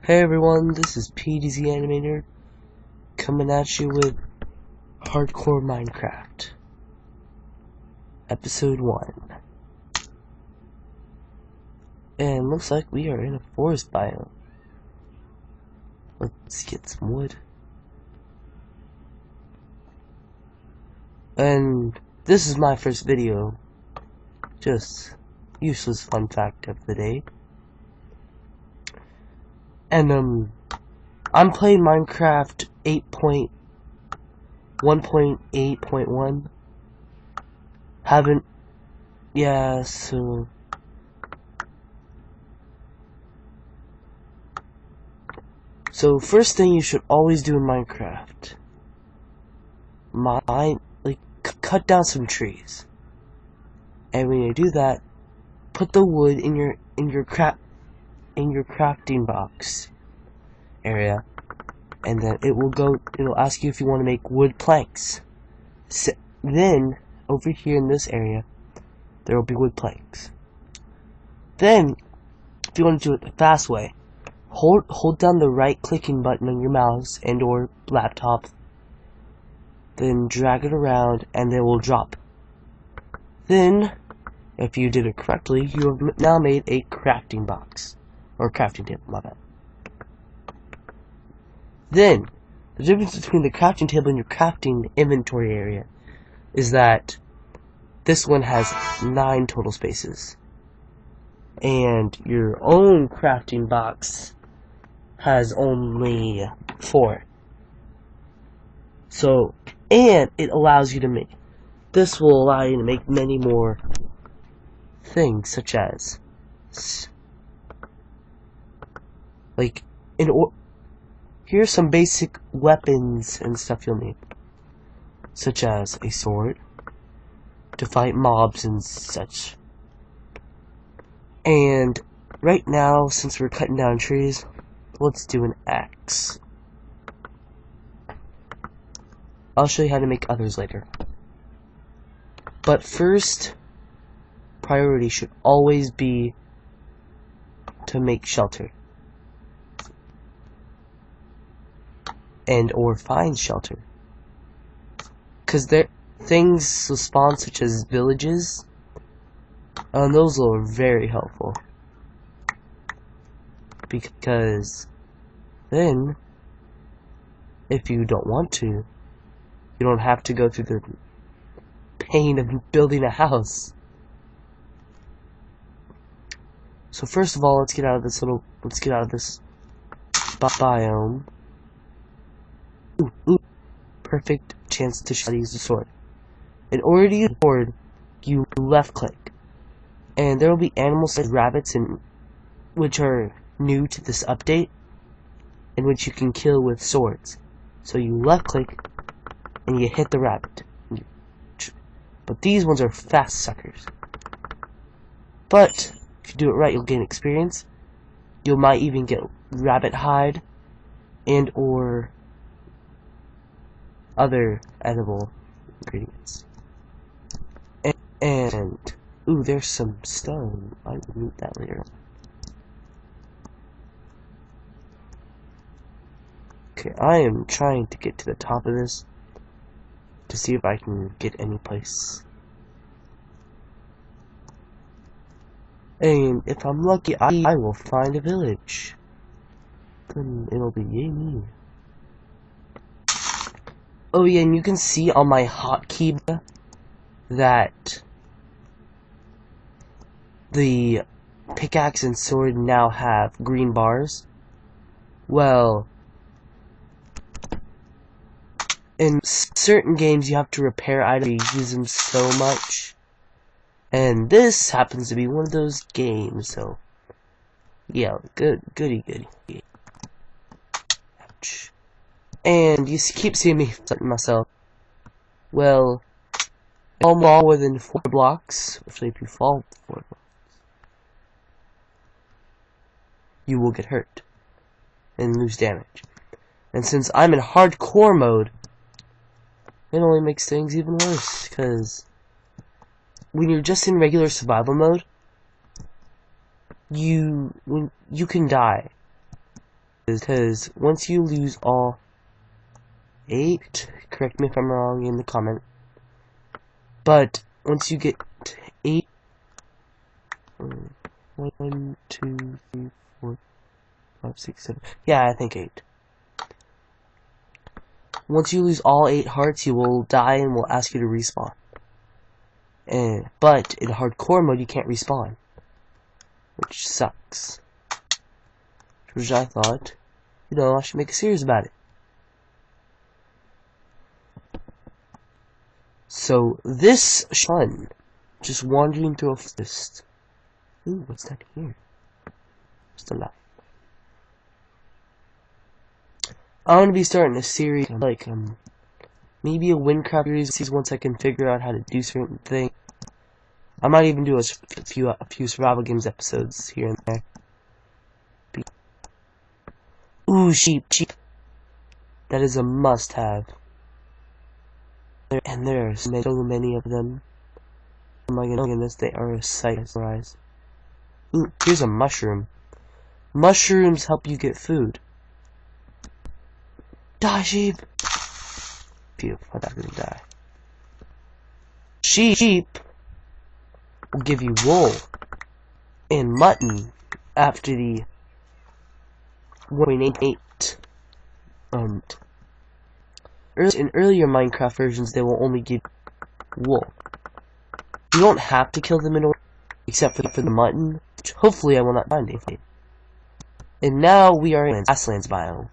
Hey everyone, this is PDZ Animator coming at you with Hardcore Minecraft Episode 1. And looks like we are in a forest biome. Let's get some wood. And this is my first video. Just useless fun fact of the day. And I'm playing Minecraft 8.1.8.1. Haven't, yeah, so first thing you should always do in Minecraft, cut down some trees. And when you do that, put the wood in your crafting box area, and then it'll ask you if you want to make wood planks. Then over here in this area there will be wood planks. Then if you want to do it the fast way, hold down the right clicking button on your mouse and or laptop, then drag it around and it will drop. Then if you did it correctly, you have now made a crafting box. Or crafting table, my bad. Then, the difference between the crafting table and your crafting inventory area is that this one has 9 total spaces. And your own crafting box has only 4. So, and it allows you to make, this will allow you to make many more things, such as here's some basic weapons and stuff you'll need, such as a sword to fight mobs and such. And right now, since we're cutting down trees, let's do an axe. I'll show you how to make others later. But first, priority should always be to make shelter. And or find shelter, because things will spawn such as villages, and those are very helpful, because then if you don't want to, you don't have to go through the pain of building a house. So first of all, let's get out of this biome. Ooh, perfect chance to use the sword. In order to use the sword, you left click, and there will be animals like rabbits, which are new to this update, in which you can kill with swords. So you left click and you hit the rabbit. But these ones are fast suckers. But if you do it right, you'll gain experience. You might even get rabbit hide and or other edible ingredients. And ooh, there's some stone. I will need that later. Okay, I am trying to get to the top of this to see if I can get any place. And if I'm lucky, I will find a village. Then it'll be yay me. Oh yeah, and you can see on my hotkey that the pickaxe and sword now have green bars. Well, in certain games you have to repair items, you use them so much. And this happens to be one of those games, so yeah, goody. Ouch. And you keep seeing me setting myself. Well, fall more than 4 blocks, especially if you fall 4 blocks, you will get hurt and lose damage. And since I'm in hardcore mode, it only makes things even worse, because when you're just in regular survival mode, you can die. because once you lose all 8, correct me if I'm wrong in the comment, but once you get 8, 1, 2, 3, 4, 5, 6, 7, yeah, I think 8. Once you lose all 8 hearts, you will die and will ask you to respawn. But in hardcore mode, you can't respawn, which sucks. Which I thought, I should make a series about it. So this fun, just wandering through a forest. Ooh, what's that here? Just a light. I'm gonna be starting a series like maybe a Windcraft series once I can figure out how to do certain things. I might even do a few survival games episodes here and there. Ooh, sheep. That is a must-have. And there are so many of them. Oh my goodness, they are a sight to our eyes. Ooh, here's a mushroom. Mushrooms help you get food. Die, sheep! Phew, I thought I was gonna die. Sheep will give you wool and mutton after the 1.8. In earlier Minecraft versions, they will only give wool. You don't have to kill them in order, except for the mutton, which hopefully I will not find anything. And now we are in Grasslands biome.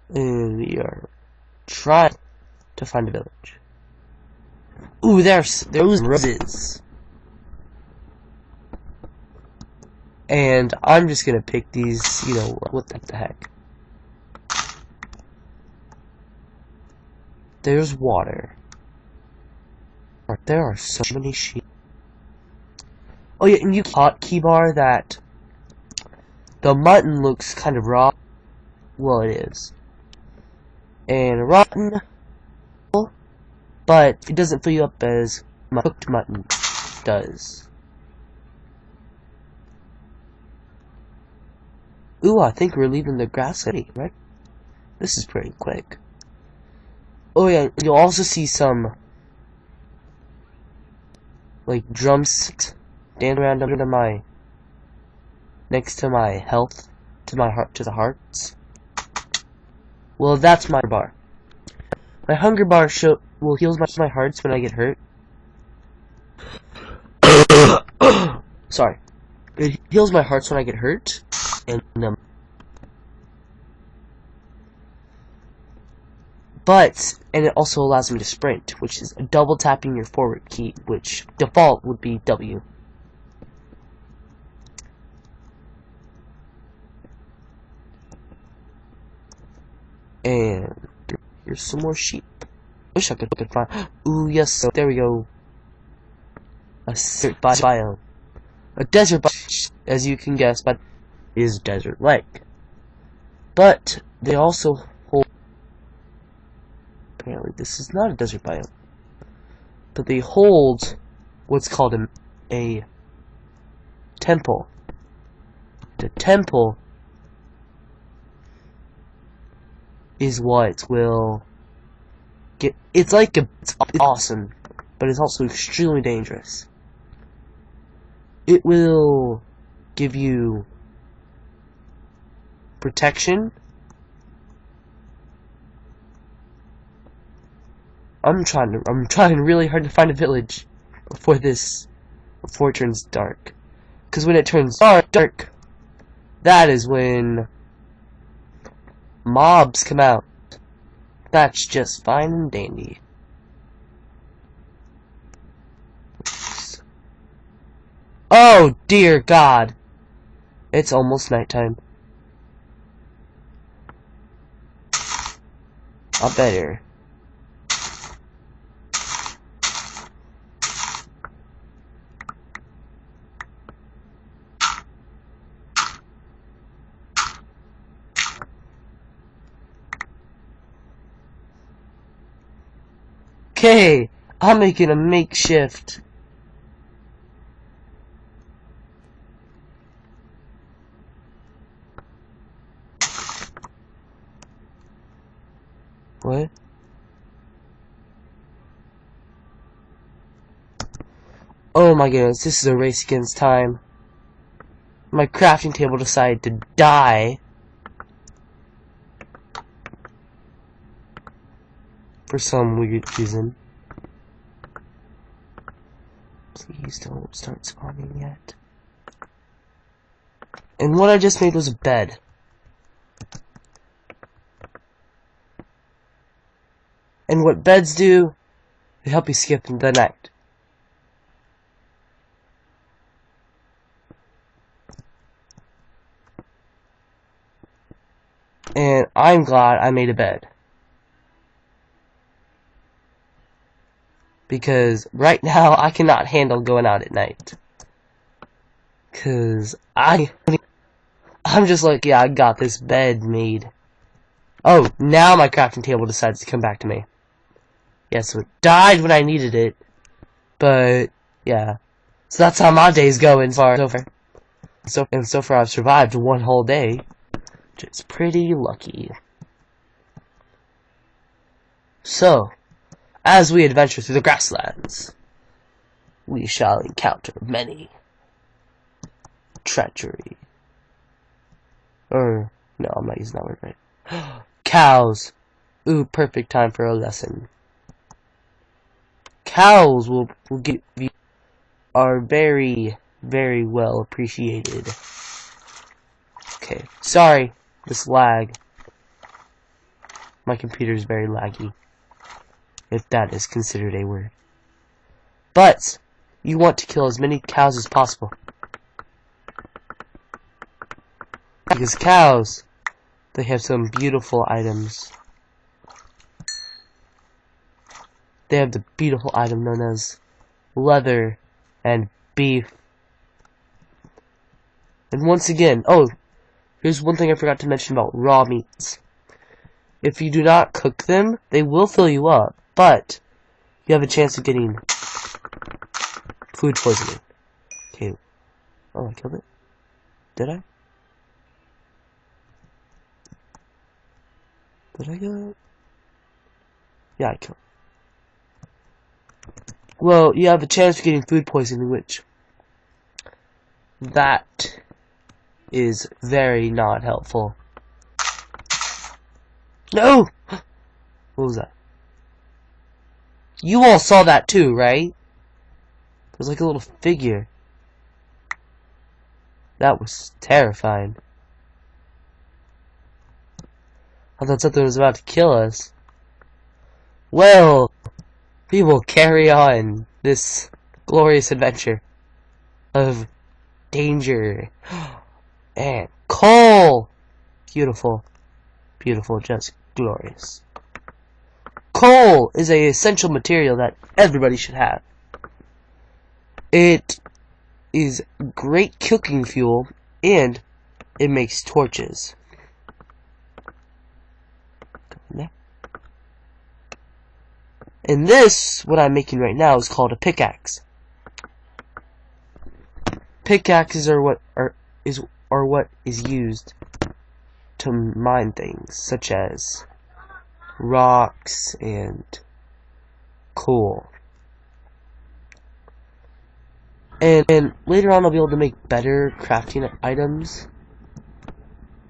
And we are trying to find a village. Ooh, there's roses. And I'm just gonna pick these, what the heck. There's water. There are so many sheep. Oh yeah, and you caught Keybar that the mutton looks kind of raw. Well, it is. And rotten, but it doesn't fill you up as cooked mutton does. Ooh, I think we're leaving the grass city, right? This is pretty quick. Oh yeah, you'll also see some like drumsticks stand around under next to my health, to the hearts. Well, that's my bar. My hunger bar will heal my hearts when I get hurt. Sorry. It heals my hearts when I get hurt. And it also allows me to sprint, which is double tapping your forward key, which default would be W. And here's some more sheep. Wish I could find. Ooh, yes, so there we go. A desert biome. A desert biome, as you can guess, but is desert-like. But they also hold. Apparently, this is not a desert biome. But they hold what's called a temple. The temple is what will get. It's awesome, but it's also extremely dangerous. It will give you protection. I'm trying really hard to find a village before it turns dark. Because when it turns dark, that is when mobs come out. That's just fine and dandy. Oh dear God! It's almost nighttime. I better. Okay, I'm making a makeshift. What? Oh my goodness, this is a race against time. My crafting table decided to die. For some weird reason. Please don't start spawning yet. And what I just made was a bed. And what beds do, they help you skip the night. And I'm glad I made a bed. Because right now I cannot handle going out at night. Cause I'm just like, yeah, I got this bed made. Oh, now my crafting table decides to come back to me. Yeah, so it died when I needed it. But yeah. So that's how my day's going so far. So far I've survived one whole day. Which is pretty lucky. So, as we adventure through the grasslands, we shall encounter many treachery. Or, no, I'm not using that word right. Cows! Ooh, perfect time for a lesson. Cows are very, very well appreciated. Okay, sorry, this lag. My computer is very laggy. If that is considered a word. But, you want to kill as many cows as possible. Because cows, they have some beautiful items. They have the beautiful item known as leather and beef. And once again, oh, here's one thing I forgot to mention about raw meats. If you do not cook them, they will fill you up, but you have a chance of getting food poisoning. Okay. Oh, I killed it? Did I? Did I kill it? Yeah, I killed it. Well, you have a chance of getting food poisoning, which that is very not helpful. No! What was that? You all saw that too, right? There's like a little figure. That was terrifying. I thought something was about to kill us. Well, we will carry on this glorious adventure of danger and coal. Beautiful. Beautiful, just glorious. Coal is an essential material that everybody should have. It is great cooking fuel, and it makes torches. And this, what I'm making right now, is called a pickaxe. Pickaxes are what is used to mine things, such as rocks and coal. And later on I'll be able to make better crafting items.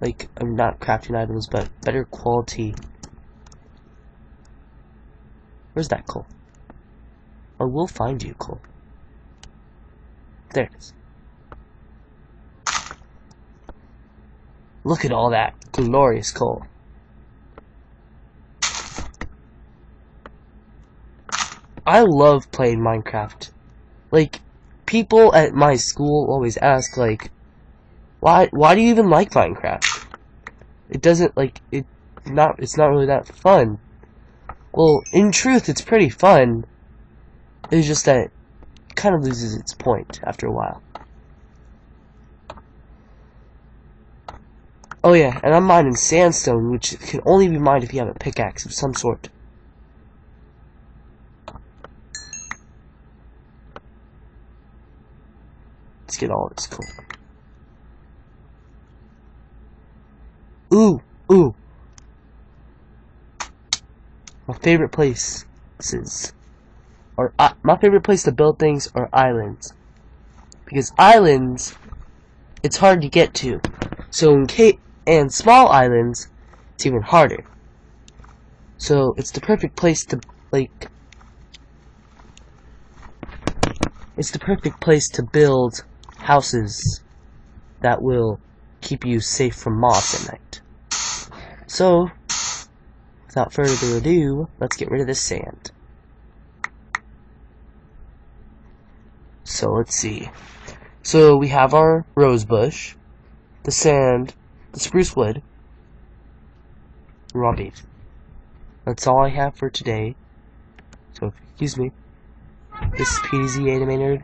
Like, not crafting items, but better quality. Where's that coal? Oh, we'll find you, coal. There it is. Look at all that glorious coal. I love playing Minecraft. Like, people at my school always ask, like, why do you even like Minecraft? It doesn't, like, it's not really that fun. Well, in truth, it's pretty fun. It's just that it kind of loses its point after a while. Oh yeah, and I'm mining sandstone, which can only be mined if you have a pickaxe of some sort. Let's get all this cool. Ooh, ooh. My favorite places my favorite place to build things are islands. Because islands, it's hard to get to. So and small islands, it's even harder. So it's the perfect place to build houses that will keep you safe from mobs at night. So, without further ado, let's get rid of this sand. So let's see. So we have our rose bush, the sand, the spruce wood, raw beef. That's all I have for today. So excuse me. This is PDZ Animator